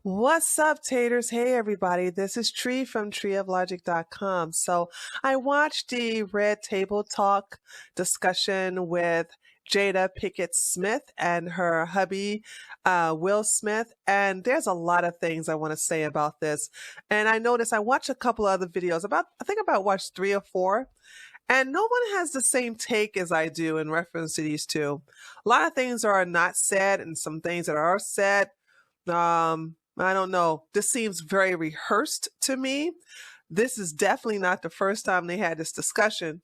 What's up, taters? Hey, everybody. This is Tree from treeoflogic.com. So I watched the Red Table Talk discussion with Jada Pickett Smith and her hubby, Will Smith. And there's a lot of things I want to say about this. And I noticed I watched a couple other videos I think about watched 3 or 4. And no one has the same take as I do in reference to these two. A lot of things are not said and some things that are said. I don't know. This seems very rehearsed to me. This is definitely not the first time they had this discussion.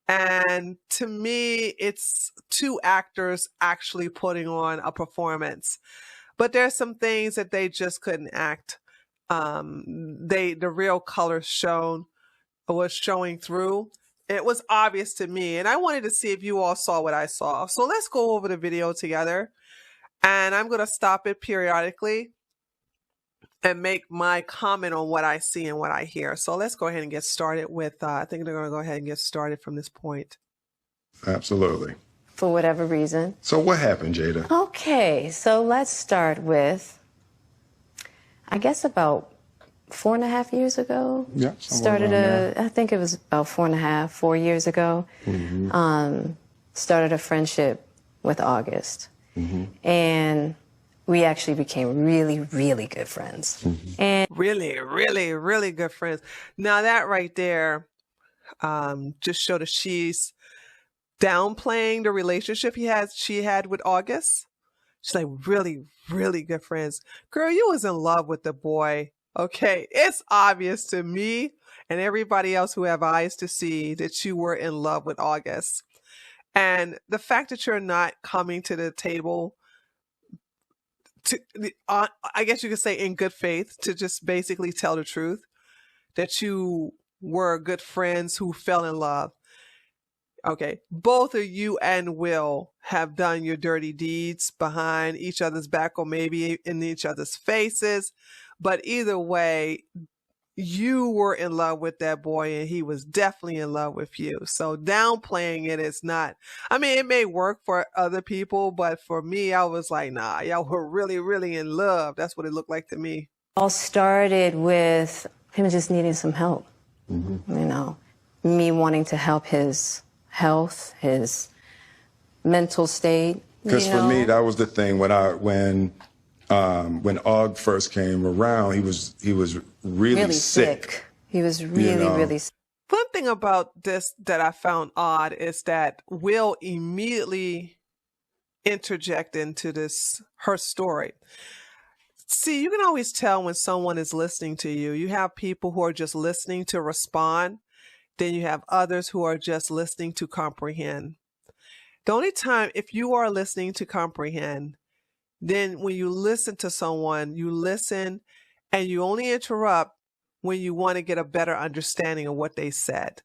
And to me, it's two actors actually putting on a performance. But there's some things that they just couldn't act. The real color was showing through. It was obvious to me, and I wanted to see if you all saw what I saw. So let's go over the video together, and I'm going to stop it periodically and make my comment on what I see and what I hear. So let's go ahead and get started with, I think they're going to go ahead and get started from this point. Absolutely. For whatever reason. So what happened, Jada? Okay, so let's start with, I guess about 4.5 years ago. Yeah. I think it was about 4 years ago. Mm-hmm. Started a friendship with August. Mm-hmm. And we actually became really, really good friends. Mm-hmm. And really, really, really good friends. Now that right there just showed that she's downplaying the relationship she had with August. She's like, really, really good friends. Girl, you was in love with the boy. Okay, it's obvious to me and everybody else who have eyes to see that you were in love with August. And the fact that you're not coming to the table I guess you could say in good faith, to just basically tell the truth, that you were good friends who fell in love. Okay, both of you and Will have done your dirty deeds behind each other's back or maybe in each other's faces. But either way, you were in love with that boy and he was definitely in love with you. So downplaying it is not, I mean, it may work for other people, but for me, I was like, nah, y'all were really, really in love. That's what it looked like to me. all started with him just needing some help. Mm-hmm. You know, me wanting to help his health, his mental state. Because for me, that was the thing when Og first came around, he was really sick. He was really sick. One thing about this that I found odd is that Will immediately interject into her story. See, you can always tell when someone is listening to you. You have people who are just listening to respond. Then you have others who are just listening to comprehend. The only time, if you are listening to comprehend, then when you listen to someone, you listen and you only interrupt when you want to get a better understanding of what they said.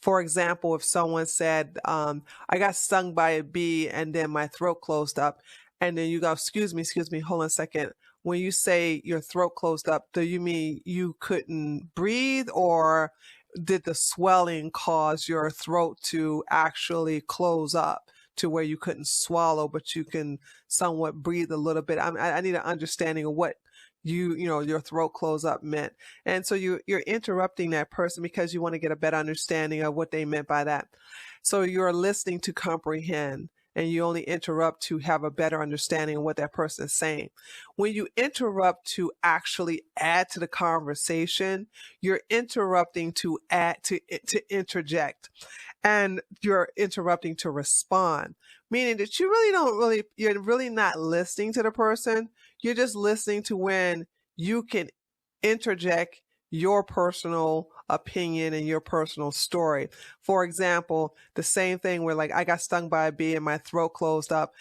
For example, if someone said, I got stung by a bee and then my throat closed up, and then you go, excuse me, hold on a second. When you say your throat closed up, do you mean you couldn't breathe, or did the swelling cause your throat to actually close up to where you couldn't swallow, but you can somewhat breathe a little bit? I need an understanding of what your throat close up meant. And so you're interrupting that person because you want to get a better understanding of what they meant by that. So you're listening to comprehend, and you only interrupt to have a better understanding of what that person is saying. When you interrupt to actually add to the conversation, you're interrupting to add, to interject, and you're interrupting to respond, meaning that you're really not listening to the person. You're just listening to when you can interject your personal opinion and your personal story. For example, the same thing where, like, I got stung by a bee and my throat closed up,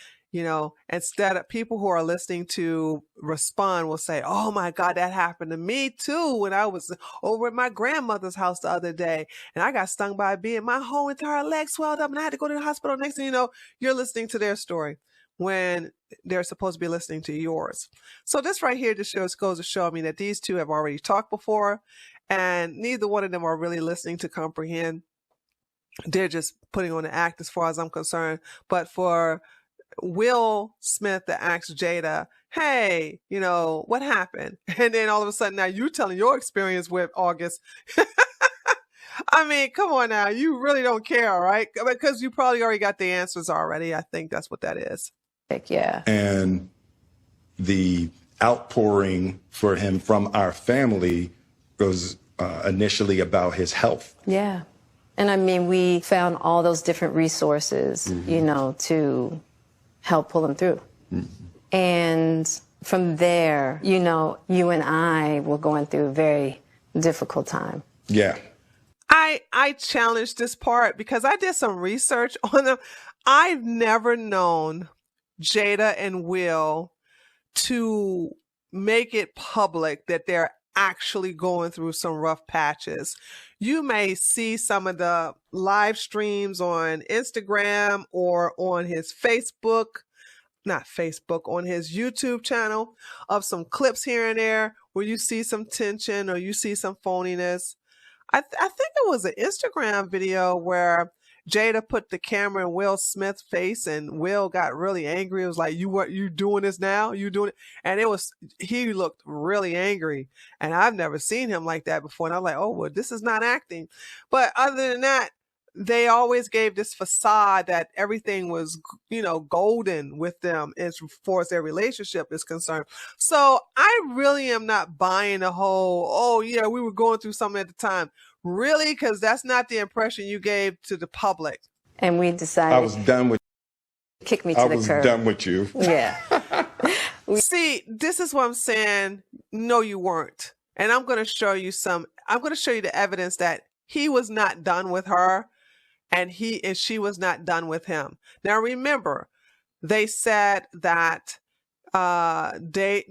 instead of people who are listening to respond will say, oh my God, that happened to me too when I was over at my grandmother's house the other day and I got stung by a bee and my whole entire leg swelled up and I had to go to the hospital. Next thing you know, you're listening to their story when they're supposed to be listening to yours. So this right here just goes to show me that these two have already talked before, and neither one of them are really listening to comprehend. They're just putting on the act as far as I'm concerned. But for Will Smith that asked Jada, hey, what happened? And then all of a sudden now you telling your experience with August. I mean, come on now. You really don't care, right? Because you probably already got the answers already. I think that's what that is. Yeah. And the outpouring for him from our family was initially about his health. Yeah. And I mean, we found all those different resources, to help pull him through. And from there, you and I were going through a very difficult time. Yeah. I challenged this part because I did some research on them. I've never known Jada and Will to make it public that they're actually going through some rough patches. You may see some of the live streams on Instagram or on his on his YouTube channel of some clips here and there where you see some tension or you see some phoniness. I think it was an Instagram video where Jada put the camera in Will Smith's face and Will got really angry. It was like, you doing this now? You doing it? And he looked really angry. And I've never seen him like that before. And I'm like, oh, well, this is not acting. But other than that, they always gave this facade that everything was, golden with them as far as their relationship is concerned. So I really am not buying the whole, oh yeah, we were going through something at the time. Really? Because that's not the impression you gave to the public. And we decided. I was done with kick me to the curb. I was done with you. Yeah. See, this is what I'm saying. No, you weren't. And I'm going to show you the evidence that he was not done with her. And she was not done with him. Now remember, they said that the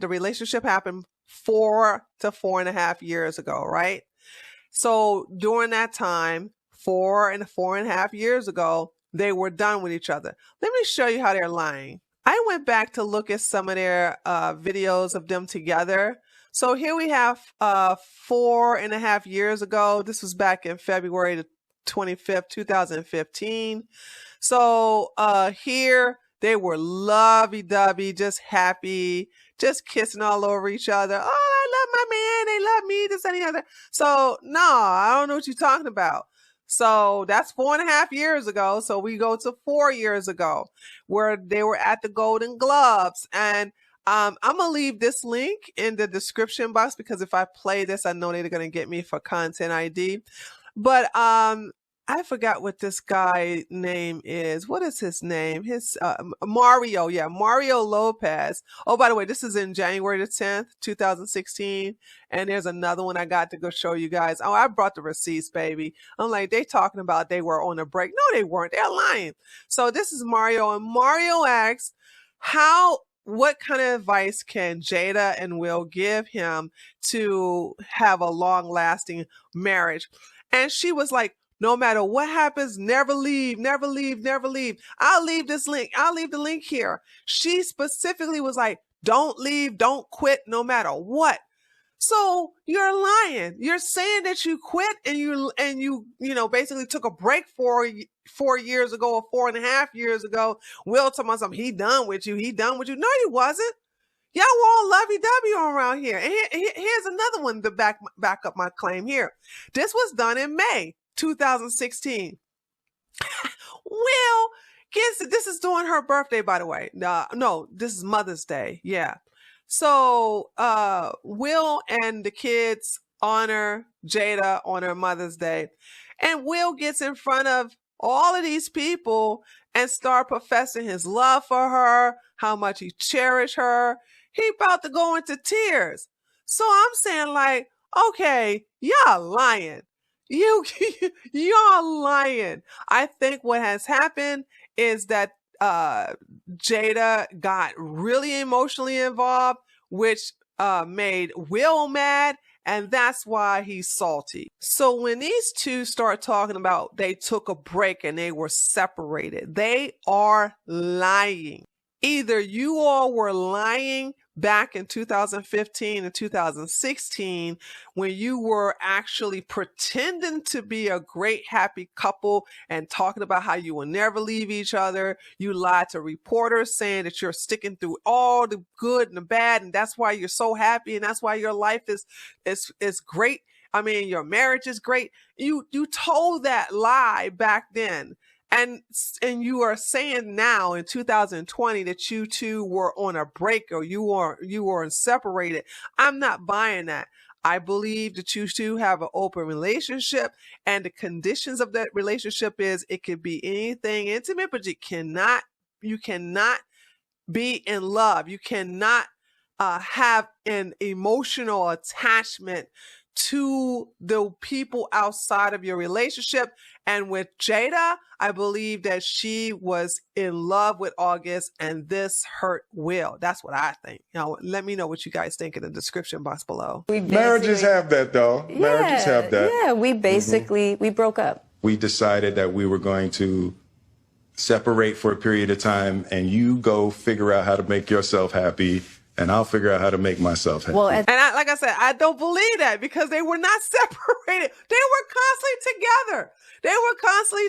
relationship happened 4 to 4.5 years ago, right? So during that time, 4 and 4.5 years ago, they were done with each other. Let me show you how they're lying. I went back to look at some of their videos of them together. So here we have 4.5 years ago. This was back in February the 25th, 2015. So here they were lovey-dovey, just happy, just kissing all over each other. Oh, I love my man. They love me, this and the other. So no, I don't know what you're talking about. So that's 4.5 years ago. So we go to 4 years ago where they were at the Golden Globes. And I'm going to leave this link in the description box because if I play this, I know they're going to get me for content ID. But I forgot what this guy name is. What is his name? His Mario. Yeah, Mario Lopez. Oh, by the way, this is in January the 10th, 2016. And there's another one I got to go show you guys. Oh, I brought the receipts, baby. I'm like, they talking about they were on a break. No, they weren't. They're lying. So this is Mario. And Mario asks, what kind of advice can Jada and Will give him to have a long-lasting marriage? And she was like, no matter what happens, never leave, never leave, never leave. I'll leave this link. I'll leave the link here. She specifically was like, don't leave, don't quit, no matter what. So you're lying. You're saying that you quit and you basically took a break 4 years ago or 4.5 years ago. Will told me something. He done with you. He done with you. No, he wasn't. Y'all were all lovey-dovey around here. And here's another one to back up my claim here. This was done in May 2016. Will this is during her birthday, by the way. No, this is Mother's Day. Yeah. So Will and the kids honor Jada on her Mother's Day. And Will gets in front of all of these people and start professing his love for her, how much he cherished her. He about to go into tears. So I'm saying like, okay, y'all lying. You're lying. I think what has happened is that Jada got really emotionally involved, which made Will mad, and that's why he's salty. So when these two start talking about they took a break and they were separated, they are lying. Either you all were lying back in 2015 and 2016 when you were actually pretending to be a great, happy couple and talking about how you will never leave each other. You lied to reporters saying that you're sticking through all the good and the bad, and that's why you're so happy, and that's why your life is great. I mean, your marriage is great. You told that lie back then. And you are saying now in 2020 that you two were on a break or you were separated. I'm not buying that. I believe that you two have an open relationship, and the conditions of that relationship is it could be anything intimate, but you cannot be in love. You cannot have an emotional attachment to the people outside of your relationship. And with Jada, I believe that she was in love with August, and this hurt Will. That's what I think. Let me know what you guys think in the description box below. Marriages have that, though. Marriages have that. Yeah, we basically, we broke up. We decided that we were going to separate for a period of time, and you go figure out how to make yourself happy, and I'll figure out how to make myself happy. Well, like I said, I don't believe that because they were not separated. They were constantly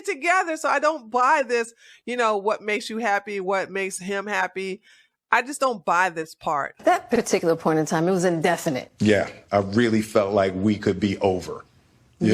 together. So I don't buy this, what makes you happy, what makes him happy. I just don't buy this part. That particular point in time, it was indefinite. Yeah, I really felt like we could be over. We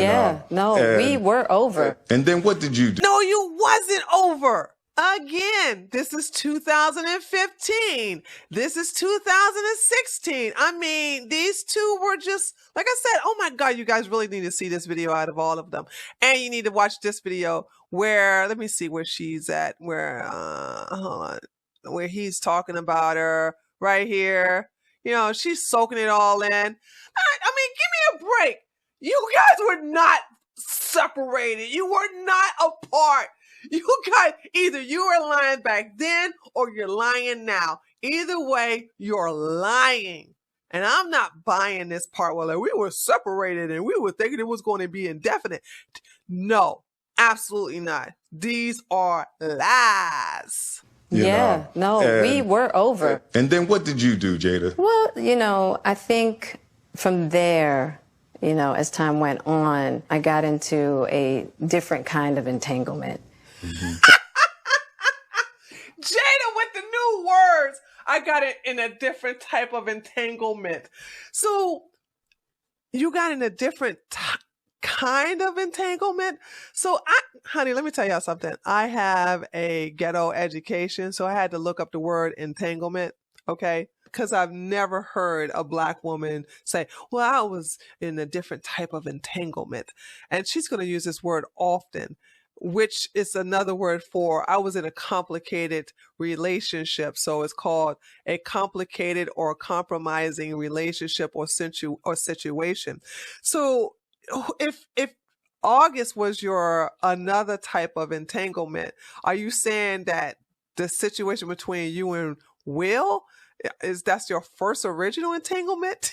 were over. And then what did you do? No, you wasn't over. Again, this is 2015. This is 2016. I mean, these two were just, like I said, oh my God, you guys really need to see this video out of all of them. And you need to watch this video where, let me see where she's at, where he's talking about her right here. She's soaking it all in. I mean, give me a break. You guys were not separated. You were not apart. You guys, either you were lying back then or you're lying now. Either way, you're lying. And I'm not buying this part where we were separated and we were thinking it was going to be indefinite. No, absolutely not. These are lies. We were over. And then what did you do, Jada? Well, I think from there, as time went on, I got into a different kind of entanglement. Mm-hmm. Jada with the new words. I got it in a different type of entanglement. So you got in a different kind of entanglement. So honey, let me tell y'all something. I have a ghetto education, so I had to look up the word entanglement. Okay. Because I've never heard a Black woman say, well, I was in a different type of entanglement. And she's going to use this word often, which is another word for I was in a complicated relationship. So it's called a complicated or compromising relationship or situation. So if August was your another type of entanglement, are you saying that the situation between you and Will that's your first original entanglement?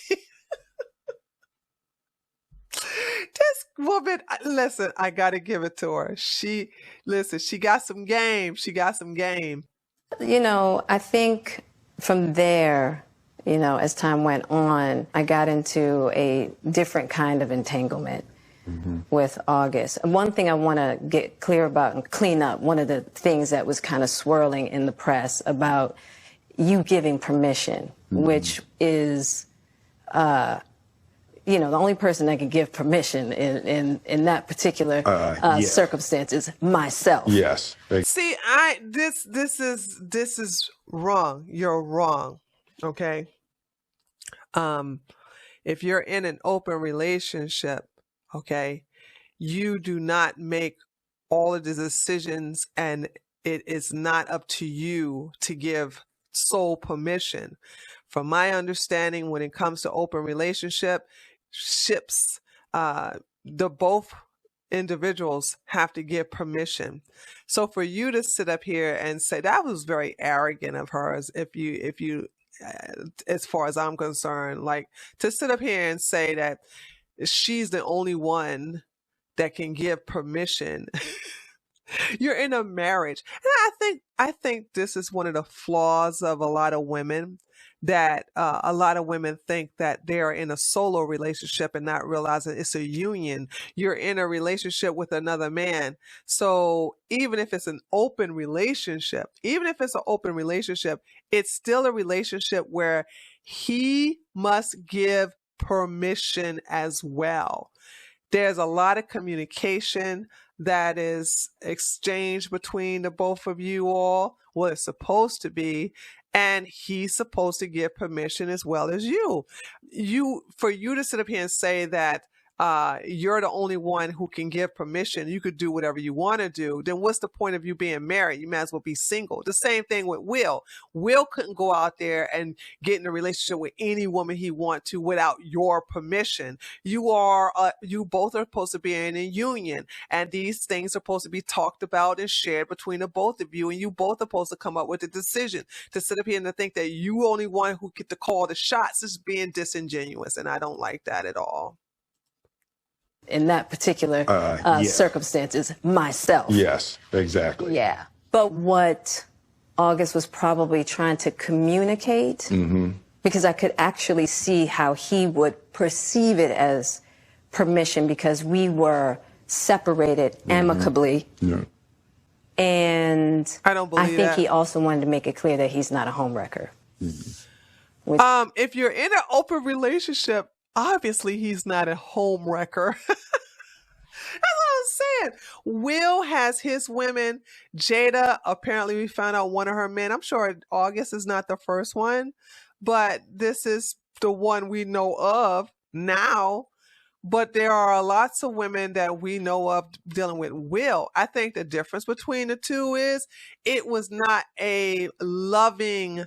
This woman, listen, I gotta give it to her. She got some game. I think from there, as time went on, I got into a different kind of entanglement with August. And one thing I want to get clear about and clean up, one of the things that was kind of swirling in the press about you giving permission, which is, the only person that can give permission in that particular circumstance is myself. Yes. See, this is wrong. You're wrong. Okay. If you're in an open relationship, okay, you do not make all of the decisions, and it is not up to you to give sole permission. From my understanding, when it comes to open relationships, the both individuals have to give permission. So for you to sit up here and say that was very arrogant of hers, if you, as far as I'm concerned, like to sit up here and say that she's the only one that can give permission. You're in a marriage. And I think this is one of the flaws of a lot of women, that a lot of women think that they're in a solo relationship and not realizing it's a union. You're in a relationship with another man. So even if it's an open relationship, it's still a relationship where he must give permission as well. There's a lot of communication that is exchanged between the both of you all. Well, it's supposed to be. And he's supposed to give permission as well as you. For you to sit up here and say that you're the only one who can give permission, you could do whatever you want to do, then what's the point of you being married? You might as well be single. The same thing with Will. Will couldn't go out there and get in a relationship with any woman he wants to without your permission. You both are supposed to be in a union, and these things are supposed to be talked about and shared between the both of you, and you both are supposed to come up with a decision. To sit up here and to think that you only one who get to call the shots is being disingenuous, and I don't like that at all. In that particular circumstances, myself. Yes, exactly. Yeah. But what August was probably trying to communicate, because I could actually see how he would perceive it as permission, because we were separated amicably. Yeah. And I don't believe I think he also wanted to make it clear that he's not a homewrecker. If you're in an open relationship, obviously he's not a home wrecker. That's what I'm saying. Will has his women. Jada, apparently we found out one of her men. I'm sure August is not the first one, but this is the one we know of now. But there are lots of women that we know of dealing with Will. I think the difference between the two is it was not a loving,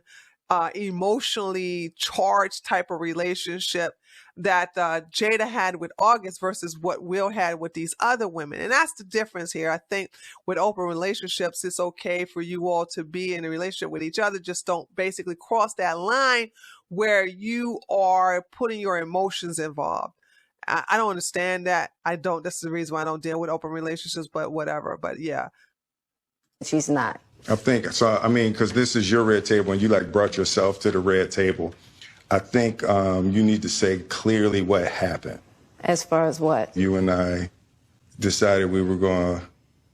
emotionally charged type of relationship that Jada had with August versus what Will had with these other women. And that's the difference here. I think with open relationships, it's okay for you all to be in a relationship with each other. Just don't basically cross that line where you are putting your emotions involved. I don't understand that. That's the reason why I don't deal with open relationships, but whatever. But yeah. She's not. I think so. I mean, because this is your red table and you brought yourself to the red table. I think you need to say clearly what happened. As far as what? You and I decided we were going to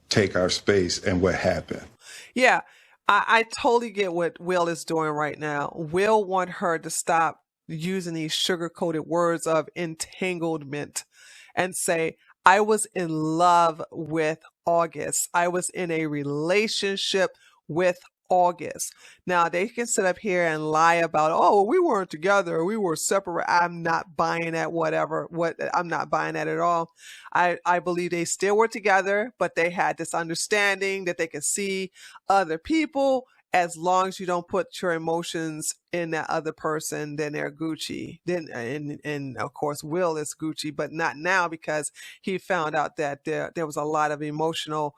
take our space, and what happened. Yeah, I totally get what Will is doing right now. Will want her to stop using these sugar-coated words of entanglement and say, I was in love with August. I was in a relationship with August. Now they can sit up here and lie about, oh, we weren't together, we were separate. I'm not buying that. I'm not buying that at all. I believe they still were together, but they had this understanding that they can see other people. As long as you don't put your emotions in that other person, then they're Gucci. Then, and of course, Will is Gucci, but not now, because he found out that there was a lot of emotional,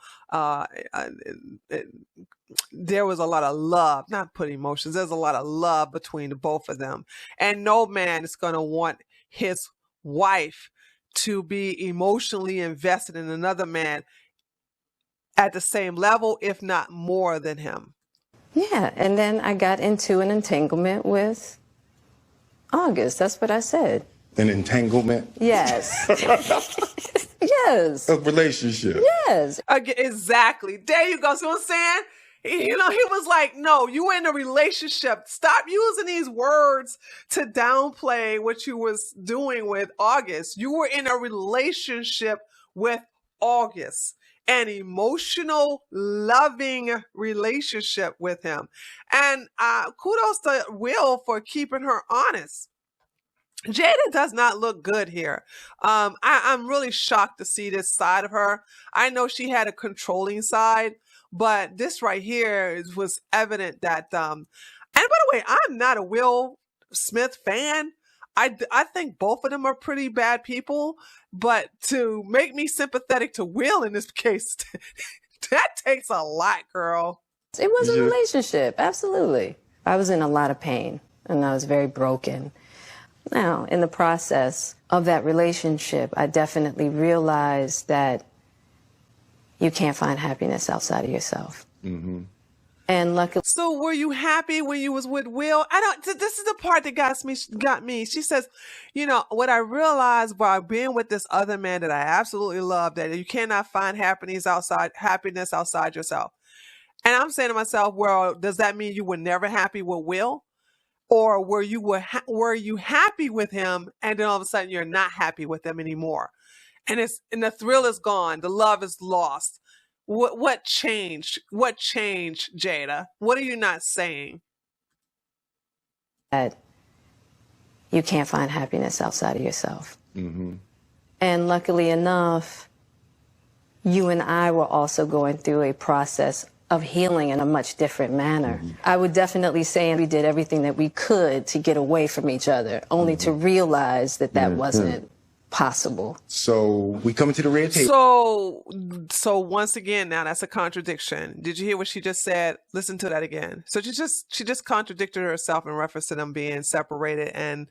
there was a lot of love, not put emotions. There's a lot of love between the both of them. And no man is going to want his wife to be emotionally invested in another man at the same level, if not more than him. Yeah, and then I got into an entanglement with August. That's what I said. An entanglement? Yes. Yes. A relationship. Yes. Exactly. There you go. See what I'm saying? He was like, no, you were in a relationship. Stop using these words to downplay what you was doing with August. You were in a relationship with August. An emotional, loving relationship with him. And kudos to Will for keeping her honest. Jada does not look good here. I'm really shocked to see this side of her. I know she had a controlling side, but this right here was evident that, and by the way, I'm not a Will Smith fan. I think both of them are pretty bad people, but to make me sympathetic to Will in this case, that takes a lot, girl. It was a relationship, absolutely. I was in a lot of pain, and I was very broken. Now, in the process of that relationship, I definitely realized that you can't find happiness outside of yourself. And luckily, So were you happy when you was with Will? This is the part that got me. She says, what I realized by being with this other man that I absolutely love, that you cannot find happiness outside yourself. And I'm saying to myself, well, does that mean you were never happy with Will? Or were you happy with him and then all of a sudden you're not happy with him anymore? And the thrill is gone, the love is lost. What changed? What changed, Jada? What are you not saying? that you can't find happiness outside of yourself. Mm-hmm. And luckily enough, you and I were also going through a process of healing in a much different manner. Mm-hmm. I would definitely say we did everything that we could to get away from each other, only to realize that wasn't possible. So we come into the red table. So once again, now that's a contradiction. Did you hear what she just said? Listen to that again. So she just contradicted herself in reference to them being separated and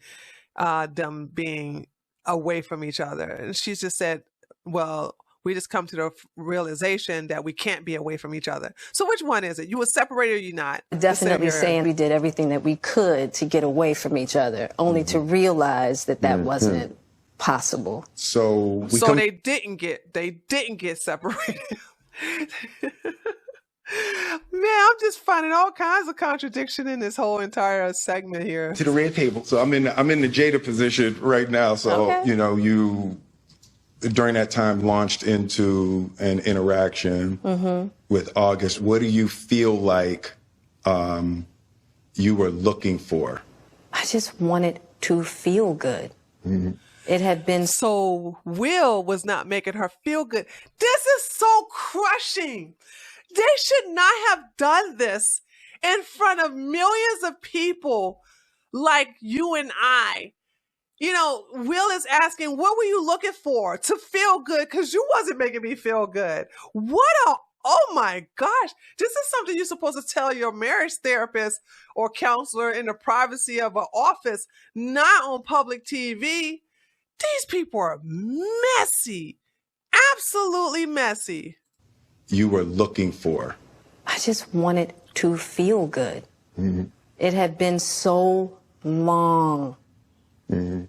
them being away from each other. And she just said, well, we just come to the realization that we can't be away from each other. So which one is it? You were separated or you not? Definitely saying we did everything that we could to get away from each other, only to realize that wasn't possible. So they didn't get separated. Man, I'm just finding all kinds of contradiction in this whole entire segment here. To the red table. So I'm in the Jada position right now. So okay. You during that time launched into an interaction with August. What do you feel like you were looking for? I just wanted to feel good. Mm-hmm. It had been so Will was not making her feel good. This is so crushing. They should not have done this in front of millions of people like you and I. Will is asking, what were you looking for? To feel good, because you wasn't making me feel good. Oh my gosh. This is something you're supposed to tell your marriage therapist or counselor in the privacy of an office, not on public TV. These people are messy. Absolutely messy. You were looking for? I just wanted to feel good. Mm-hmm. It had been so long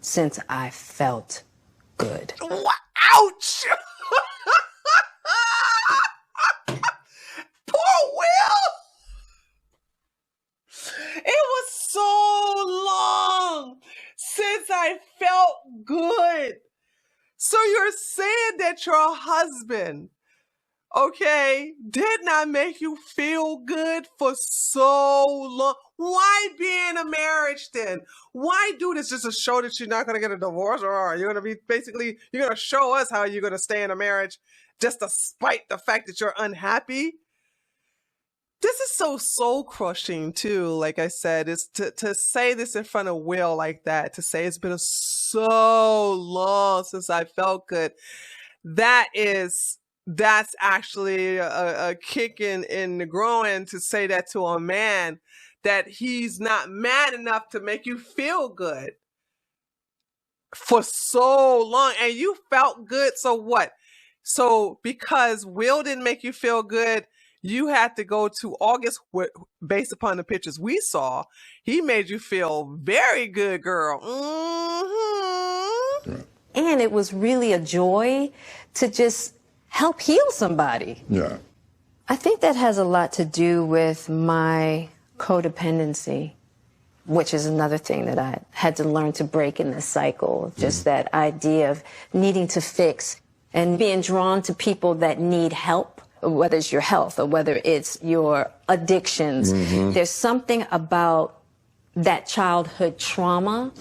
since I felt good. Ouch! Poor Will! It was so long since I felt good. So you're saying that your husband, did not make you feel good for so long? Why be in a marriage then? Why do this just to show that you're not going to get a divorce? Or are you going to be you're going to show us how you're going to stay in a marriage just despite the fact that you're unhappy? This is so soul-crushing, too. Like I said, is to say this in front of Will like that, to say it's been so long since I felt good. That's actually a kick in the groin to say that to a man, that he's not mad enough to make you feel good for so long. And you felt good, so what? So because Will didn't make you feel good, you had to go to August based upon the pictures we saw. He made you feel very good, girl. Mm-hmm. And it was really a joy to just help heal somebody. Yeah. I think that has a lot to do with my codependency, which is another thing that I had to learn to break in this cycle. Just that idea of needing to fix and being drawn to people that need help, whether it's your health or whether it's your addictions. There's something about that childhood trauma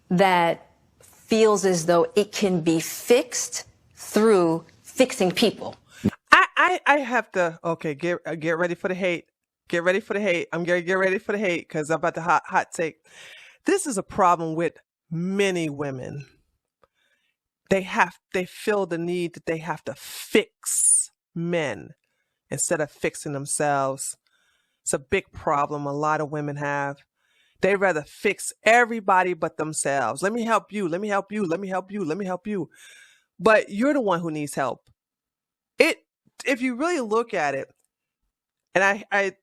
that feels as though it can be fixed through fixing people. I have to, get ready for the hate. Get ready for the hate. I'm going to get ready for the hate because I'm about to hot take. This is a problem with many women. They feel the need that they have to fix men instead of fixing themselves. It's a big problem a lot of women have. They rather fix everybody but themselves. Let me help you. Let me help you. Let me help you. Let me help you. But you're the one who needs help. If you really look at it, And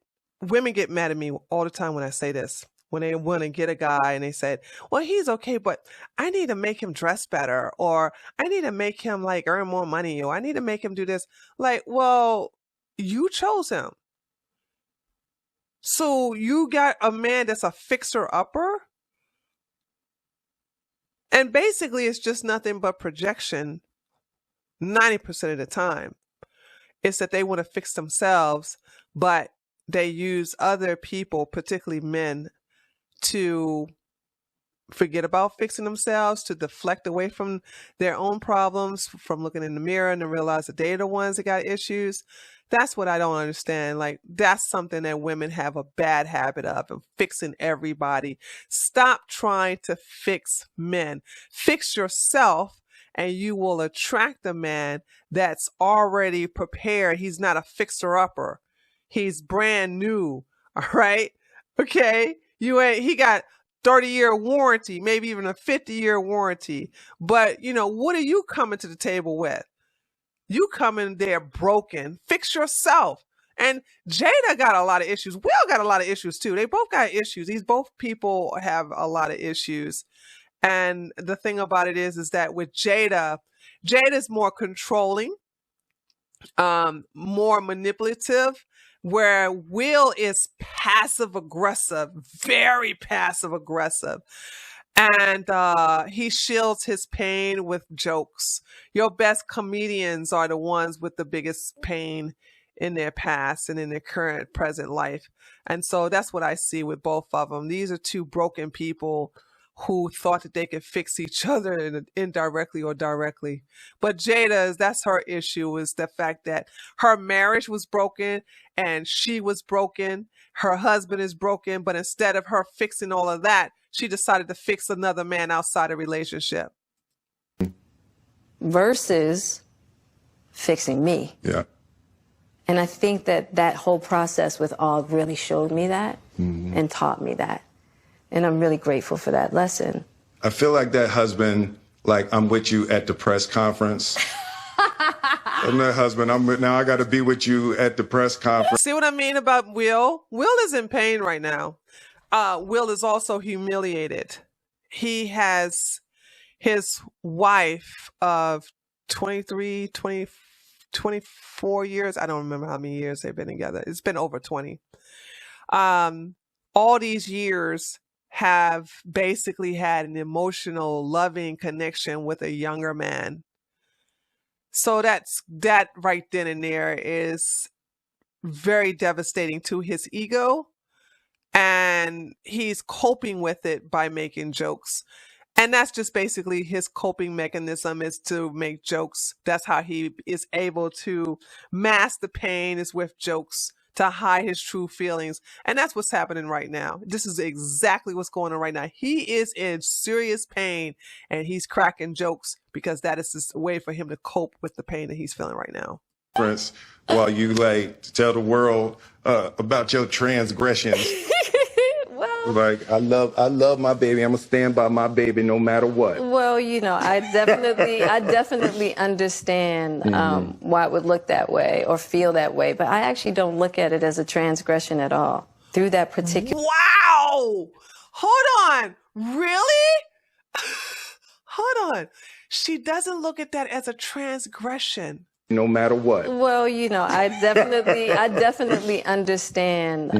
women get mad at me all the time when I say this. When they want to get a guy and they said, well, he's okay, but I need to make him dress better, or I need to make him like earn more money, or I need to make him do this. Like, well, you chose him. So you got a man that's a fixer-upper? And basically it's just nothing but projection 90% of the time. It's that they want to fix themselves, but they use other people, particularly men, to forget about fixing themselves, to deflect away from their own problems, from looking in the mirror and to realize that they're the ones that got issues. That's what I don't understand. Like, that's something that women have a bad habit of fixing everybody. Stop trying to fix men. Fix yourself, and you will attract a man that's already prepared. He's not a fixer-upper. He's brand new. All right? Okay? He got 30-year warranty, maybe even a 50-year warranty. But, what are you coming to the table with? You come in there broken. Fix yourself. And Jada got a lot of issues. Will got a lot of issues too. They both got issues. These both people have a lot of issues. And the thing about it is that with Jada's more controlling, more manipulative, where Will is passive aggressive, very passive aggressive. And he shields his pain with jokes. Your best comedians are the ones with the biggest pain in their past and in their current present life. And so that's what I see with both of them. These are two broken people who thought that they could fix each other indirectly or directly. But that's her issue, is the fact that her marriage was broken and she was broken. Her husband is broken, but instead of her fixing all of that, she decided to fix another man outside a relationship. Versus fixing me. Yeah. And I think that whole process with Aud really showed me that and taught me that. And I'm really grateful for that lesson. I feel like that husband, like, I'm with you at the press conference. I'm that husband. Now I got to be with you at the press conference. See what I mean about Will? Will is in pain right now. Will is also humiliated. He has his wife of 24 years. I don't remember how many years they've been together. It's been over 20. All these years have basically had an emotional, loving connection with a younger man. So that right then and there is very devastating to his ego. And he's coping with it by making jokes. And that's just basically his coping mechanism, is to make jokes. That's how he is able to mask the pain, is with jokes, to hide his true feelings. And that's what's happening right now. This is exactly what's going on right now. He is in serious pain and he's cracking jokes because that is just a way for him to cope with the pain that he's feeling right now. While you tell the world about your transgressions. Well, Like, I love my baby. I'm gonna stand by my baby no matter what. Well, I definitely understand why it would look that way or feel that way, but I actually don't look at it as a transgression at all. Through that particular. Wow! Hold on. Really? Hold on. She doesn't look at that as a transgression. No matter what. Well, I definitely understand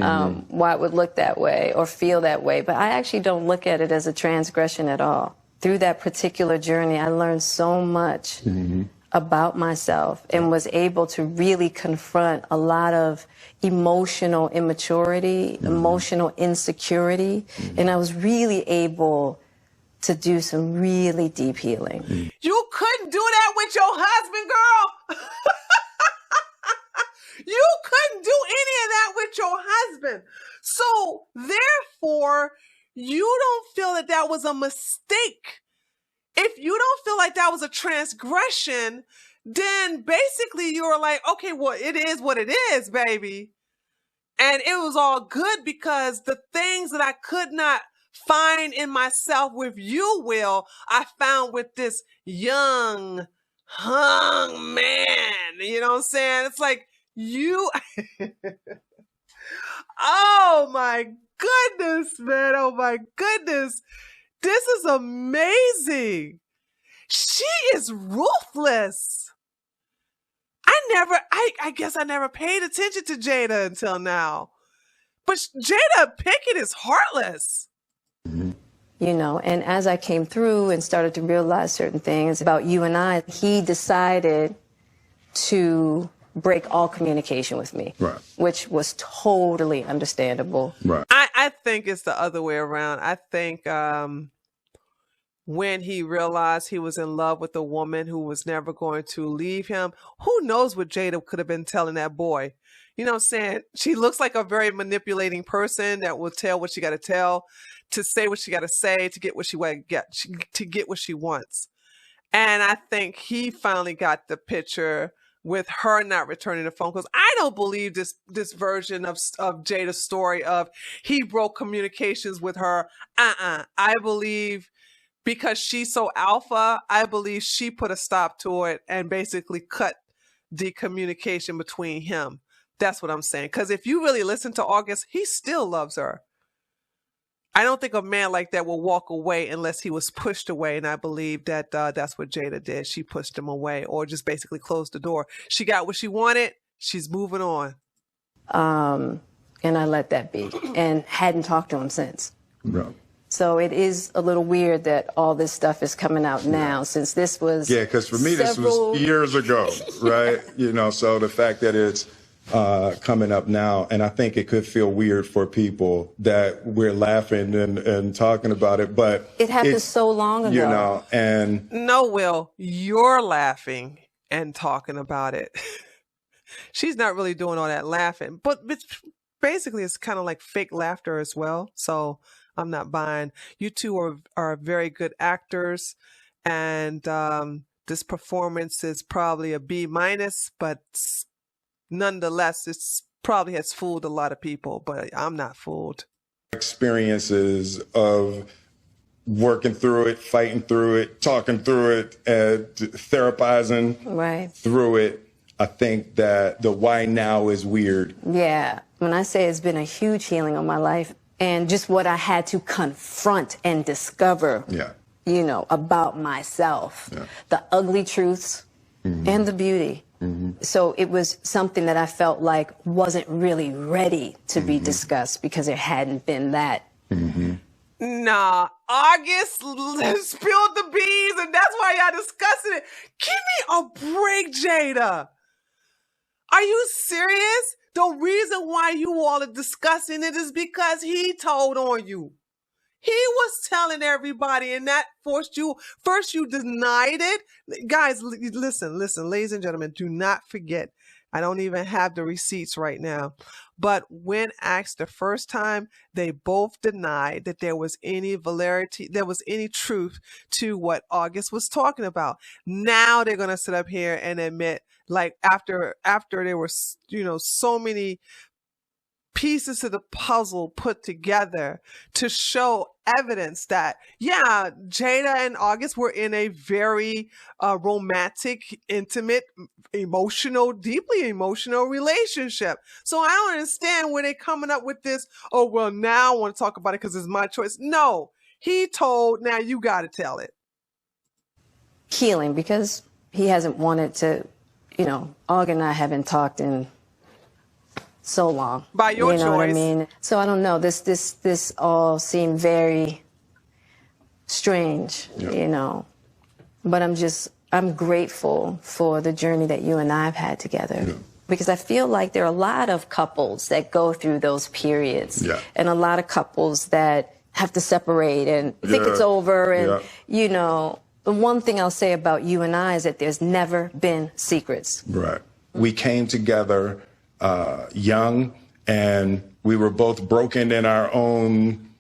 why it would look that way or feel that way, but I actually don't look at it as a transgression at all. Through that particular journey, I learned so much about myself and was able to really confront a lot of emotional immaturity, emotional insecurity, and I was really able to do some really deep healing. You couldn't do that with your husband, girl. You couldn't do any of that with your husband. So therefore, you don't feel that that was a mistake. If you don't feel like that was a transgression, then basically you're like, okay, well, it is what it is, baby. And it was all good because the things that I could not find in myself with you, Will, I found with this young, hung man. You know what I'm saying? It's like you, Oh my goodness, man. Oh my goodness. This is amazing. She is ruthless. I guess I never paid attention to Jada until now. But Jada Pinkett is heartless. You know, and as I came through and started to realize certain things about you and I, he decided to break all communication with me, Right. which was totally understandable. Right. I think it's the other way around. I think when he realized he was in love with a woman who was never going to leave him, who knows what Jada could have been telling that boy. You know what I'm saying? She looks like a very manipulating person that will tell what she got to tell, to say what she got to say, to get what she to get what she wants. And I think he finally got the picture with her not returning the phone calls. I don't believe this version of Jada's story of he broke communications with her. I believe because she's so alpha, I believe she put a stop to it and basically cut the communication between him. That's what I'm saying. Because if you really listen to August, he still loves her. I don't think a man like that will walk away unless he was pushed away. And I believe that that's what Jada did. She pushed him away or just basically closed the door. She got what she wanted. She's moving on. And I let that be and hadn't talked to him since. Right. So it is a little weird that all this stuff is coming out now, since this was because for me, this was years ago, right? You know, so the fact that it's coming up now, and I think it could feel weird for people that we're laughing and talking about it, but it happened so long ago. You know, and no, Will, you're laughing and talking about it. She's not really doing all that laughing, but basically it's kind of like fake laughter as well. So I'm not buying. You two are very good actors, and this performance is probably a B-, but nonetheless, it's probably has fooled a lot of people, but I'm not fooled. Experiences of working through it, fighting through it, talking through it, therapizing through it. I think that the why now is weird. Yeah. When I say it's been a huge healing on my life and just what I had to confront and discover, you know, about myself, the ugly truths and the beauty. So it was something that I felt like wasn't really ready to be discussed because there hadn't been that. Nah, August spilled the beans, and that's why y'all discussing it. Give me a break, Jada. Are you serious? The reason why you all are discussing it is because he told on you. He was telling everybody, and that forced you. First, you denied it. Guys, listen, ladies and gentlemen, do not forget. I don't even have the receipts right now. But when asked the first time, they both denied that there was any validity, there was any truth to what August was talking about. Now they're going to sit up here and admit, like after there were, you know, so many pieces of the puzzle put together to show evidence that, yeah, Jada and August were in a very romantic, intimate, deeply emotional relationship. So I don't understand where they're coming up with this, oh, well, now I want to talk about it because it's my choice. No, he told, now you got to tell it. Healing, because he hasn't wanted to, you know, Aug and I haven't talked in so long. By your choice. You know what I mean? So I don't know. This all seemed very strange, you know. But I'm grateful for the journey that you and I have had together. Because I feel like there are a lot of couples that go through those periods. And a lot of couples that have to separate and think it's over. And, you know, the one thing I'll say about you and I is that there's never been secrets. Right. We came together young, and we were both broken in our own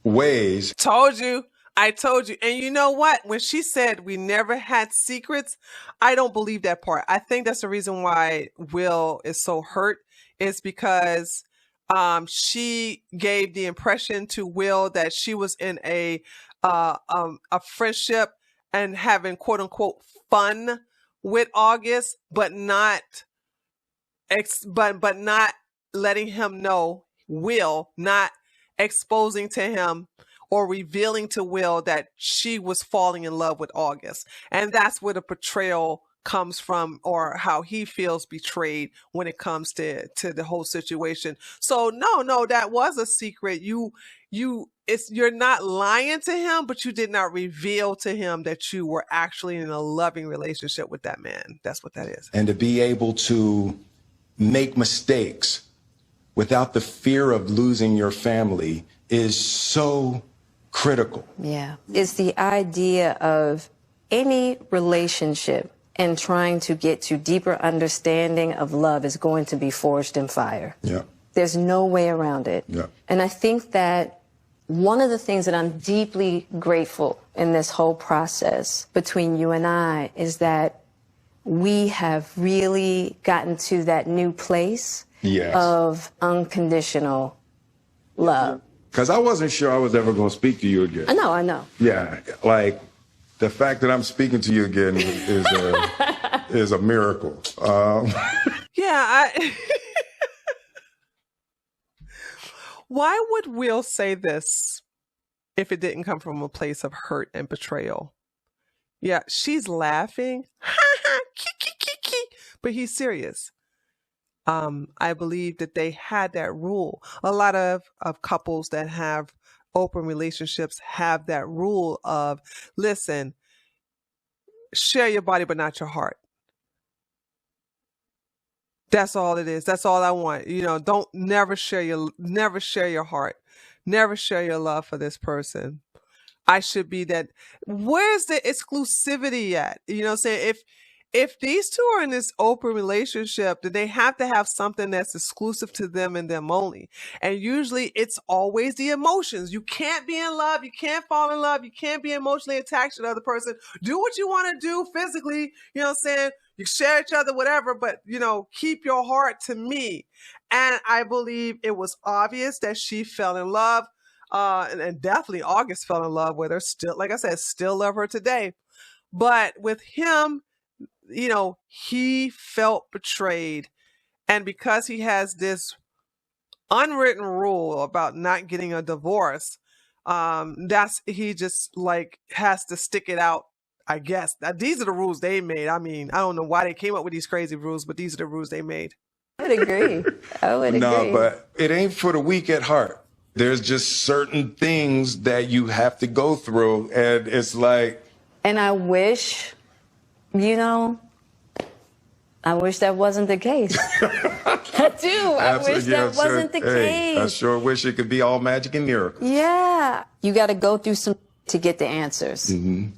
ways. I told you. And you know what? When she said we never had secrets, I don't believe that part. I think that's the reason why Will is so hurt, is because she gave the impression to Will that she was in a friendship and having quote unquote fun with August, but not letting him know, Will, not exposing to him or revealing to Will that she was falling in love with August. And that's where the betrayal comes from, or how he feels betrayed when it comes to the whole situation. So no, that was a secret. You're not lying to him, but you did not reveal to him that you were actually in a loving relationship with that man. That's what that is. And to be able to make mistakes without the fear of losing your family is so critical. Yeah. It's the idea of any relationship and trying to get to deeper understanding of love is going to be forged in fire. Yeah. There's no way around it. Yeah. And I think that one of the things that I'm deeply grateful in this whole process between you and I is that we have really gotten to that new place of unconditional love. Because I wasn't sure I was ever going to speak to you again. I know. Yeah, like the fact that I'm speaking to you again is a miracle. Yeah, why would Will say this if it didn't come from a place of hurt and betrayal? Yeah, she's laughing, but he's serious. I believe that they had that rule. A lot of couples that have open relationships have that rule of, listen, share your body, but not your heart. That's all it is. That's all I want. Don't never share your heart. Never share your love for this person. I should be that. Where's the exclusivity at? You know what I'm saying? If these two are in this open relationship, then they have to have something that's exclusive to them and them only. And usually it's always the emotions. You can't be in love. You can't fall in love. You can't be emotionally attached to the other person. Do what you want to do physically. You know what I'm saying? You share each other, whatever, but, keep your heart to me. And I believe it was obvious that she fell in love. And definitely August fell in love with her. Still, like I said, still love her today. But with him, he felt betrayed. And because he has this unwritten rule about not getting a divorce, he just has to stick it out, I guess. Now, these are the rules they made. I mean, I don't know why they came up with these crazy rules, but these are the rules they made. I would agree. No, but it ain't for the weak at heart. There's just certain things that you have to go through, and it's like... And I wish, I wish that wasn't the case. I do. I wish that wasn't the case. I sure wish it could be all magic and miracles. Yeah. You got to go through some to get the answers. Mm-hmm.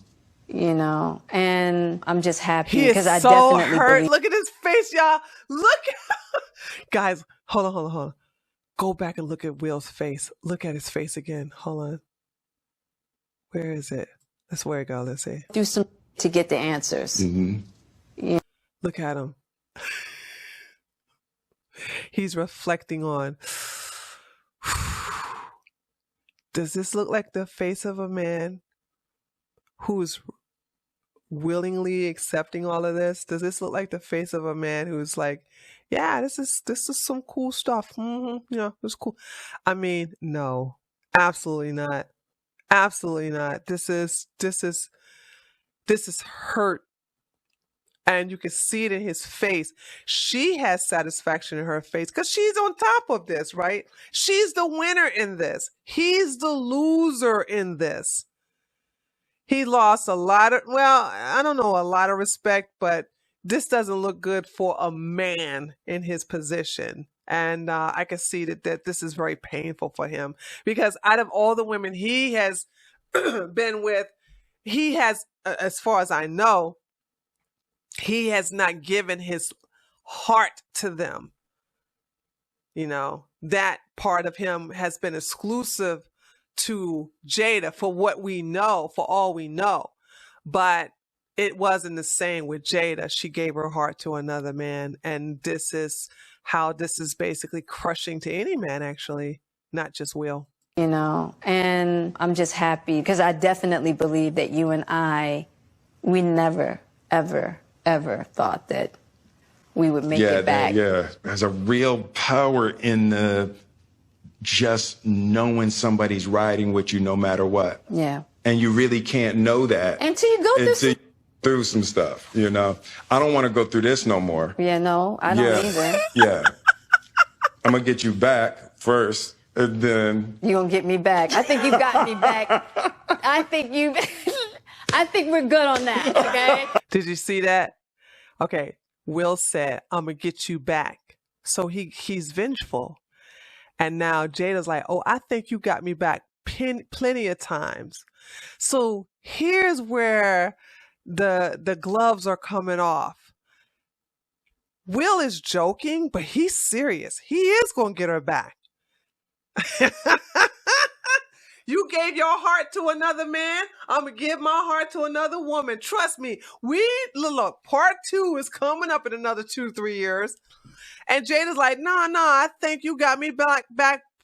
And I'm just happy because I definitely hurt. Look at his face, y'all. Look. Guys, hold on. Go back and look at Will's face. Look at his face again. Hold on. Where is it? That's where it goes. Let's see. Do some to get the answers. Mm-hmm. Yeah. Look at him. He's reflecting on, does this look like the face of a man who's willingly accepting all of this? Does this look like the face of a man who's like, yeah, this is some cool stuff. Yeah, it's cool. I mean, no, absolutely not. Absolutely not. This is hurt. And you can see it in his face. She has satisfaction in her face because she's on top of this, right? She's the winner in this. He's the loser in this. He lost a lot of respect, but this doesn't look good for a man in his position. And I can see that this is very painful for him because out of all the women he has been with, he has, as far as I know, he has not given his heart to them. That part of him has been exclusive to Jada for what we know, for all we know. But it wasn't the same with Jada. She gave her heart to another man. And this is how this is basically crushing to any man, actually, not just Will. And I'm just happy because I definitely believe that you and I, we never, ever, ever thought that we would make it back. There's a real power in the just knowing somebody's riding with you no matter what. Yeah. And you really can't know that until you go through some stuff, you know. I don't want to go through this no more. Yeah, no, I don't either. Yeah. I'm going to get you back first, and then... You're going to get me back. I think you got me back. I think we're good on that, okay? Did you see that? Okay. Will said, I'm going to get you back. So he's vengeful. And now Jada's like, oh, I think you got me back plenty of times. So here's where the gloves are coming off. Will is joking, but he's serious. He is going to get her back. You gave your heart to another man. I'm going to give my heart to another woman. Trust me. Look, part 2 is coming up in another 2-3 years. And Jada's like, no, I think you got me back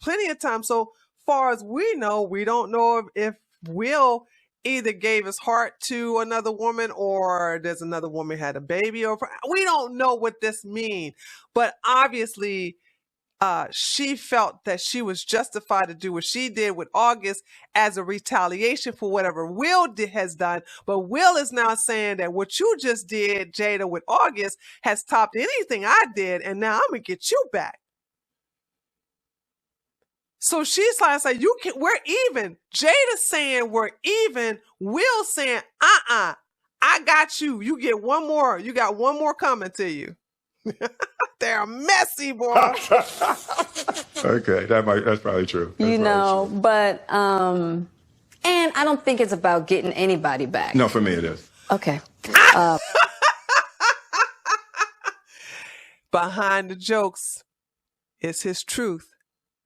plenty of times. So far as we know, we don't know if Will either gave his heart to another woman or there's another woman had a baby. Or we don't know what this means. But obviously, she felt that she was justified to do what she did with August as a retaliation for whatever Will has done. But Will is now saying that what you just did, Jada, with August has topped anything I did, and now I'm going to get you back. So she's like, we're even. Jada saying we're even. Will saying, I got you. You get one more. You got one more coming to you. They're messy, boy. Okay, that's probably true. But and I don't think it's about getting anybody back. No, for me it is. Okay. Behind the jokes is his truth.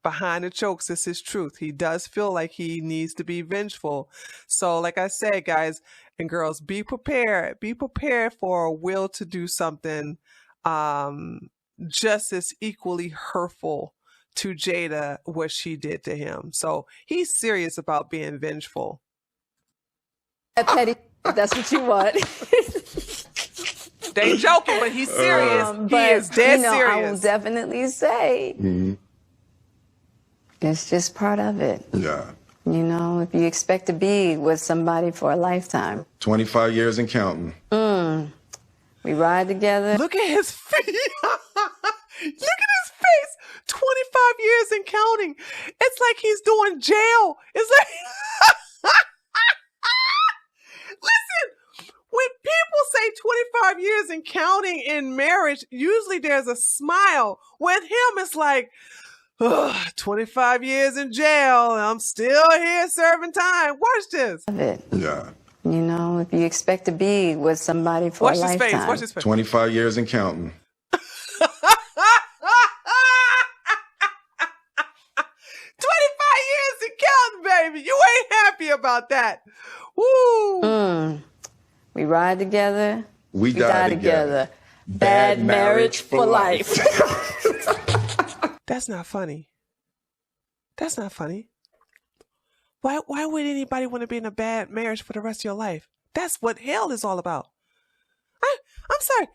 Behind the jokes is his truth. He does feel like he needs to be vengeful. So like I said, guys and girls, be prepared. Be prepared for Will to do something just as equally hurtful to Jada what she did to him. So he's serious about being vengeful. Petty, that's what you want. They joking, but he's serious. He is dead serious. I will definitely say it's just part of it. Yeah. If you expect to be with somebody for a lifetime. 25 years and counting. We ride together. Look at his face. Look at his face. 25 years and counting. It's like he's doing jail. It's like, listen, when people say 25 years and counting in marriage, usually there's a smile. With him, it's like, 25 years in jail. I'm still here serving time. Watch this. Yeah. If you expect to be with somebody for a lifetime. Watch his face. 25 years and counting. 25 years and counting, baby. You ain't happy about that. Woo. We ride together. We die together. Bad marriage for life. That's not funny. That's not funny. Why would anybody want to be in a bad marriage for the rest of your life? That's what hell is all about. I'm sorry.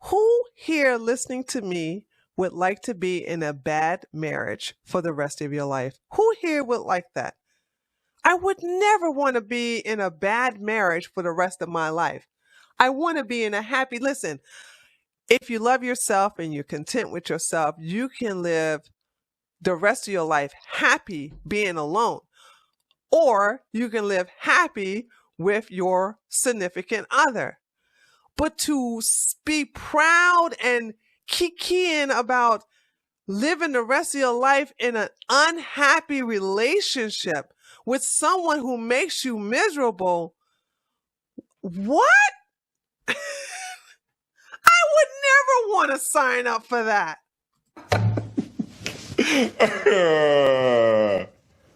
Who here listening to me would like to be in a bad marriage for the rest of your life? Who here would like that? I would never want to be in a bad marriage for the rest of my life. I want to be in a happy, listen, if you love yourself and you're content with yourself, you can live the rest of your life happy being alone. Or you can live happy with your significant other. But to be proud and kikiing about living the rest of your life in an unhappy relationship with someone who makes you miserable, what? I would never want to sign up for that.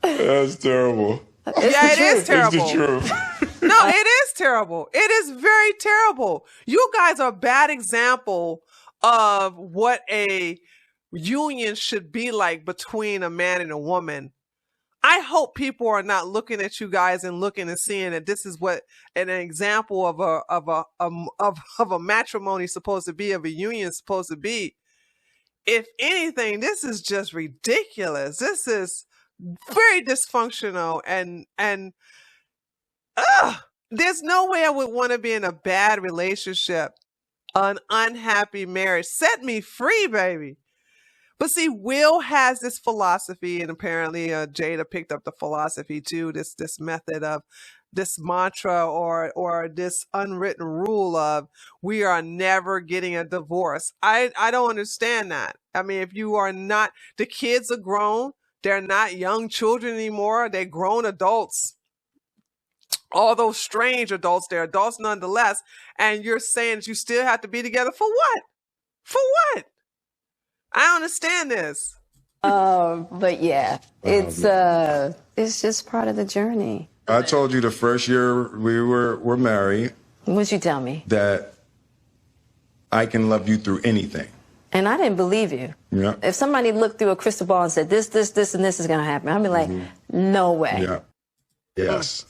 That's terrible. It is terrible. It's the truth. No, it is terrible. It is very terrible. You guys are a bad example of what a union should be like between a man and a woman. I hope people are not looking at you guys and looking and seeing that this is what an example of a matrimony is supposed to be, of a union is supposed to be. If anything, this is just ridiculous. This is very dysfunctional, and there's no way I would want to be in a bad relationship, an unhappy marriage. Set me free, baby. But see, Will has this philosophy, and apparently Jada picked up the philosophy too, this method of this mantra or this unwritten rule of we are never getting a divorce. I don't understand that. I mean, if you are not, the kids are grown, they're not young children anymore, they're grown adults. All those strange adults, they're adults nonetheless, and you're saying that you still have to be together for what? For what? I don't understand this. But yeah, it's just part of the journey. I told you the first year we were married. What'd you tell me? That I can love you through anything. And I didn't believe you. Yeah. If somebody looked through a crystal ball and said, this, and this is going to happen, I'd be like, no way. Yeah. Yes.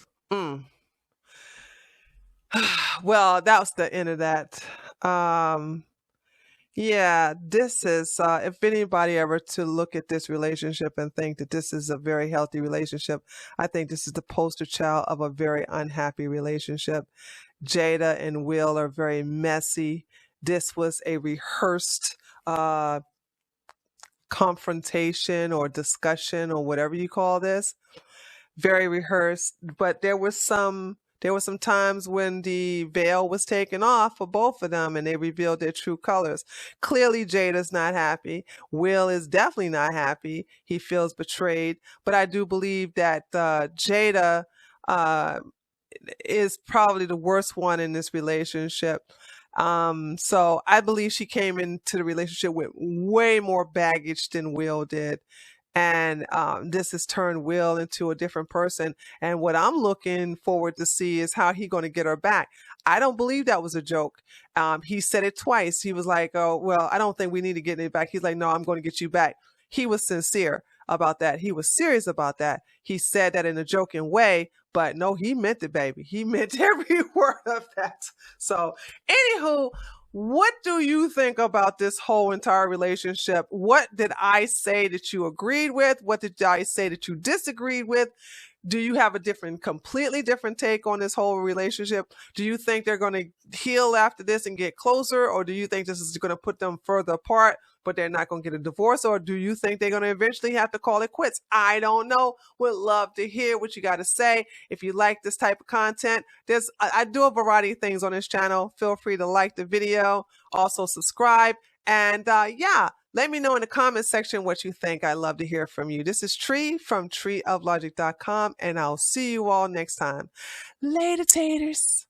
Well, that was the end of that. Yeah, this is, if anybody ever to look at this relationship and think that this is a very healthy relationship, I think this is the poster child of a very unhappy relationship. Jada and Will are very messy. This was a rehearsed confrontation or discussion or whatever you call this. Very rehearsed, but there were some times when the veil was taken off for both of them and they revealed their true colors. Clearly, Jada's not happy. Will is definitely not happy. He feels betrayed. But I do believe that Jada is probably the worst one in this relationship. So I believe she came into the relationship with way more baggage than Will did. And this has turned Will into a different person. And what I'm looking forward to see is how he's going to get her back. I don't believe that was a joke. He said it twice. He was like, oh, well, I don't think we need to get it back. He's like, no, I'm going to get you back. He was sincere about that. He was serious about that. He said that in a joking way, but no, he meant it, baby. He meant every word of that. So anywho, what do you think about this whole entire relationship? What did I say that you agreed with? What did I say that you disagreed with? Do you have a completely different take on this whole relationship? Do you think they're going to heal after this and get closer? Or do you think this is going to put them further apart, but they're not going to get a divorce? Or do you think they're going to eventually have to call it quits? I don't know. Would love to hear what you got to say. If you like this type of content, I do a variety of things on this channel. Feel free to like the video, also subscribe. And yeah, let me know in the comment section what you think. I love to hear from you. This is Tree from treeoflogic.com, and I'll see you all next time. Later, taters.